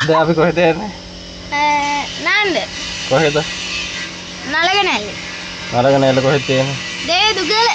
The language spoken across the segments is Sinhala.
දැන් අපි කොහෙද යන්නේ? නාන්න. කොහෙද? නලගනැල්ල. නලගනැල්ල කොහෙද තියෙන්නේ? දේ දුගල.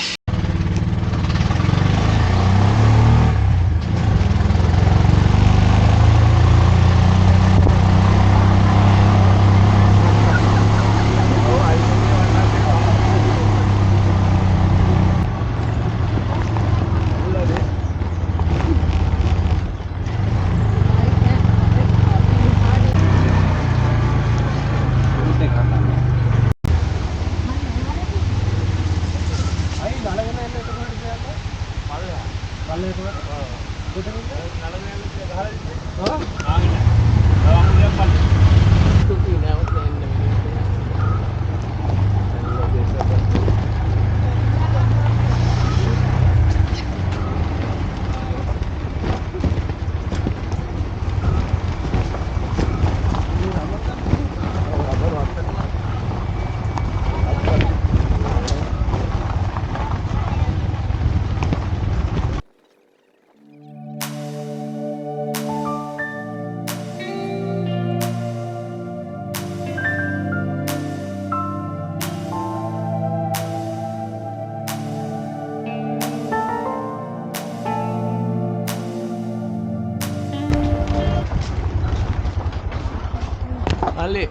අල්ලේ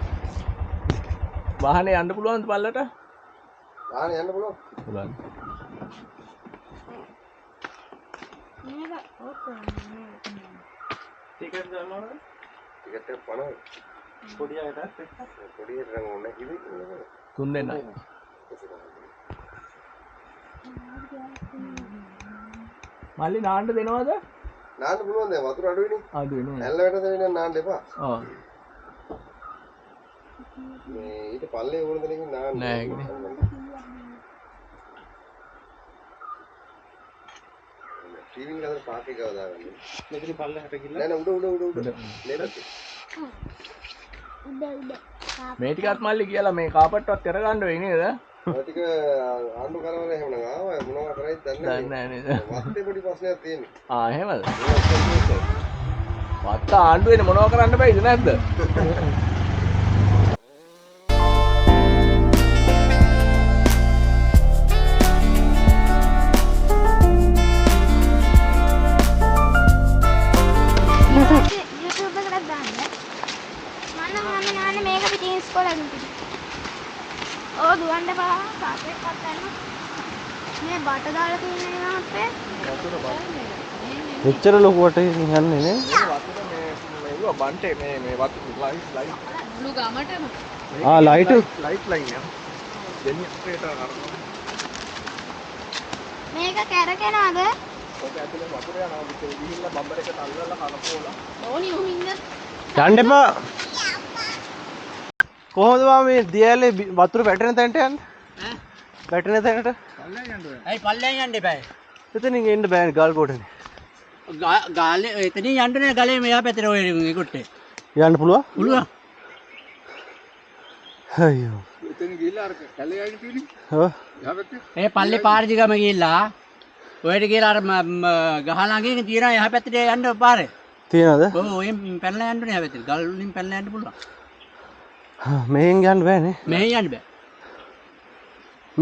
වාහනේ යන්න පුළුවන්ද පල්ලට? වාහනේ යන්න පුළුවන්. පුළුවන්. ටිකට් ගන්නවද? ටිකට් එක 50. පොඩි අයටත් පොඩියට නම් ඕනේ කිවි. තුන් දෙනයි. මල්ලි නාන්න දෙනවද? නාන්න පුළුවන් දැන් වතුර අඩුයිනේ. අඩුයි නේ. ඇල්ල වැටෙන වෙන නාන්න එපා. ඔව්. මේ ඊට පල්ලේ ඕන දෙනකින් නාන්න. නෑ ඒකනේ. ටීවින් ගාලා පාකේ ගාව දාගන්න. මෙතන පල්ලෙහාට ගිහලා නෑ නෑ උඩ. නේද? උඩ. මේ ටිකත් මල්ලි කියලා මේ කාපට්ටවත් කරගන්න වෙයි නේද? ඔය ටික ආණ්ඩු කරවල එහෙම නම් ආවා මොනවා කරයිද දන්නේ දන්නේ නෑ නේද? වත්තේ පොඩි ප්‍රශ්නයක් තියෙන්නේ. ආ එහෙමද? වත්ත ආණ්ඩුවේ මොනව කරන්න බැයිද නැද්ද? YouTube එකට දාන්න. මම මේක පිටින් ඉස්කෝලෙන් ඕ දුවන්න බා තාත්තෙක්වත් ගන්න. මේ බට දාලා තියෙනවා අපේ. මෙච්චර ලොකුවට යන්නේ නේ. වතුර මේ බන්ටේ මේ වතුර ලයිට් මුළු ගමටම ලයිට් ලයින් එක. දෙන්නේ ස්ට්‍රේට් කරනවා. මේක කැරකෙනවද? ඔක ඇතුලේ වතුර යනවා පිටේ ගිහිල්ලා බම්බර් එකට අල්ලලා කනපෝලා. ඕනි උහින්න යන්න එපා. කොහොමද මේ දියැලේ වතුර වැටෙන තැනට යන්නේ? ඈ? වැටෙන තැනට? පල්ලෙන් යන්න ඕනේ. ඇයි පල්ලෙන් යන්න එපා? එතනින් එන්න බෑනේ ගල් කොටනේ. ගාලේ එතනින් යන්න නේ ගලේ මෙහා පැත්තට ඔය ඒකොට්ටේ. යන්න පුළුවන්? පුළුවන්. අයියෝ. එතන ගිහලා අර කැලේ ආයිද තියෙන්නේ? ඔව්. එහා පැත්තේ. ඒ පල්ලේ පාර දිගම ගිහිල්ලා ඔයට කියලා අර ගහ ළඟින් තියෙන එහා පැත්තට යන්න පාරේ. තියනද? ඔව් ඔයෙන් පැනලා යන්න ඕනේ එහා පැත්තට. ගල් වලින් පැනලා යන්න පුළුවන්. මෙහෙන් යන්න බෑනේ. මෙහෙන් යන්න බෑ.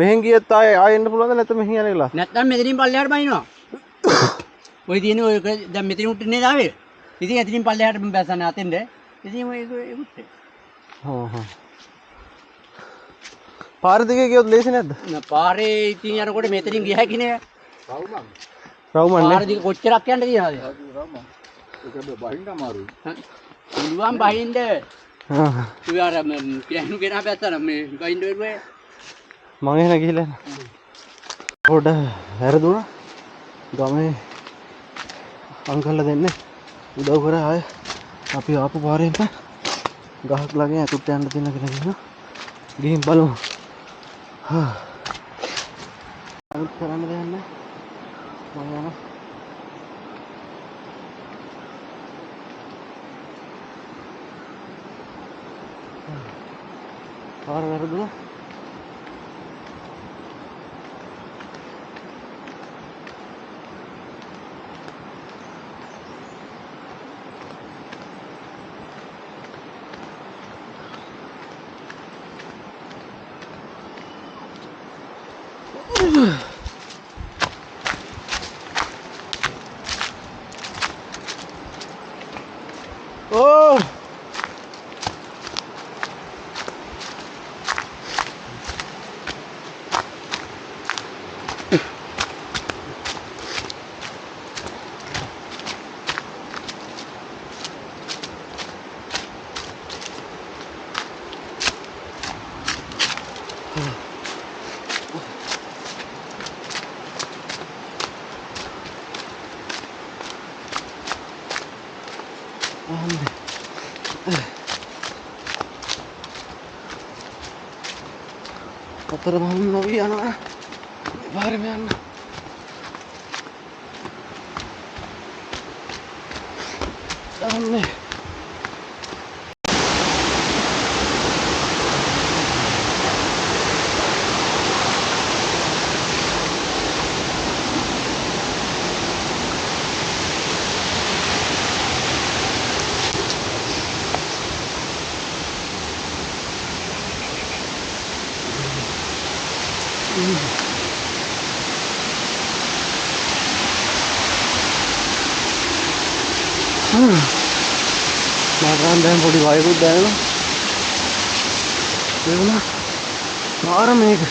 මෙහෙන් ගියත් ආයෙ එන්න පුළුවන්ද නැත්නම් මෙහෙන් යන්න කියලා? නැත්තම් මෙතනින් පල්ලෙහාට බහිනවා. ඔය තියෙන ඔය දැන් මෙතන උට්ටනේ දාවේ. ඉතින් එතනින් පල්ලෙහාට බැසන අතෙන්ද. ඉතින් ඔය උට්ටේ. හොහ. පාර දිගේ ගියොත් ලේසි නැද්ද? පාරේ ඉතින් යනකොට මෙතනින් ගියා කිනේ. රවුමන්නේ. පාර දිගේ කොච්චරක් යන්න තියනවද? ඒක බහින්න අමාරුයි. පුළුවන් බහින්න. හා. ඒ අර පියහනු ගෙනා පැත්තට මේ බහින්න වෙරුවේ. මම එහෙන ගිහලා එන්න. පොඩ හැරදුනා. ගමේ අංකල්ලා දෙන්නේ උදව් කරා ආය අපි ආපු පාරෙන් ගහක් ළඟින් අතුට්ට යන්න තියෙන කියලා කියනවා. ගිහින් බලමු. හා. අලුත් කරන්න දෙයක් නැහැ. මම යනවා. පාර වැරදුනා. අතර මම නොවී යනවා පාරෙම යන්න අම්මේ මටනම් දැන් පොඩි වයකුත් දැනෙනවා ඒ වුණා මාර මේක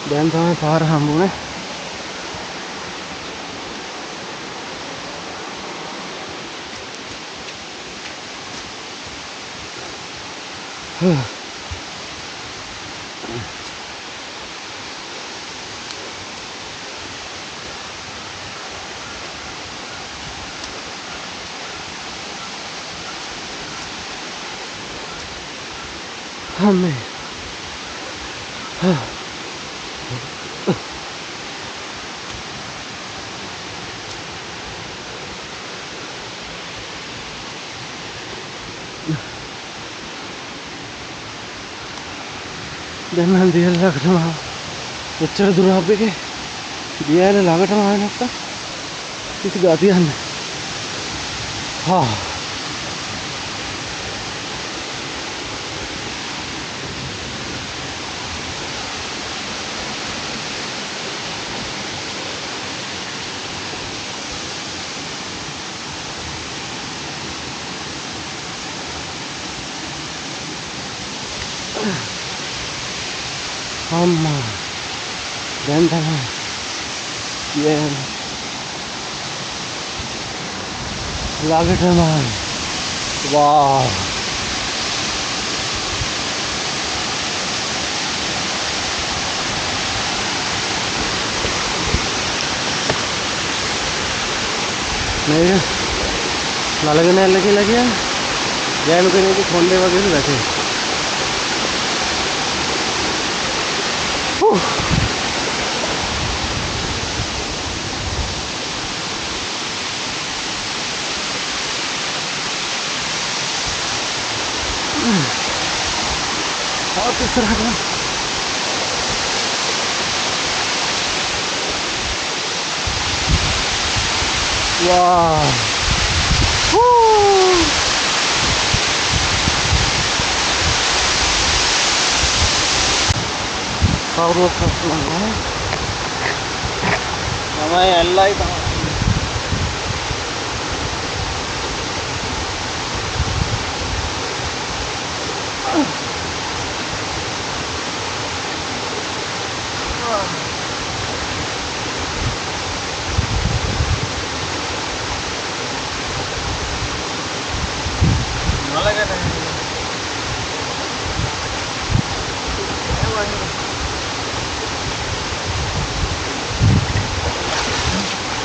දැන් තමයි පාර හම්බුනේ අම්මේ දැන් නම් දියල ළඟටම එච්චර දුර අපේ දියල ළඟටම ආවේ නැත්තම් කිසි ගතියක් නැහැ අම්මා දැන් තමයි දියල ළඟටම ආවේ වාව් මේක නලගෙන ඇල්ල කියලා කියන්නේ ගෑනු කෙනෙකුගේ කොණ්ඩේ වගේ වැටේ Out istirahat lang. Wow. Woo. Kawruh lang. Namanya Allah itu.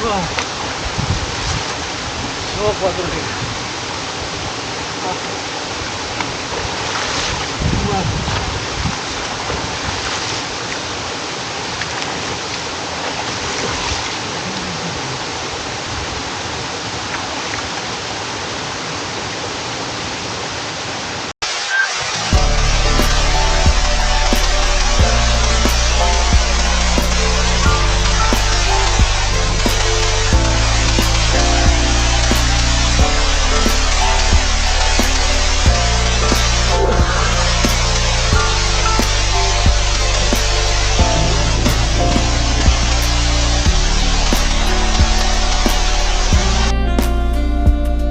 Wah, 24 nih.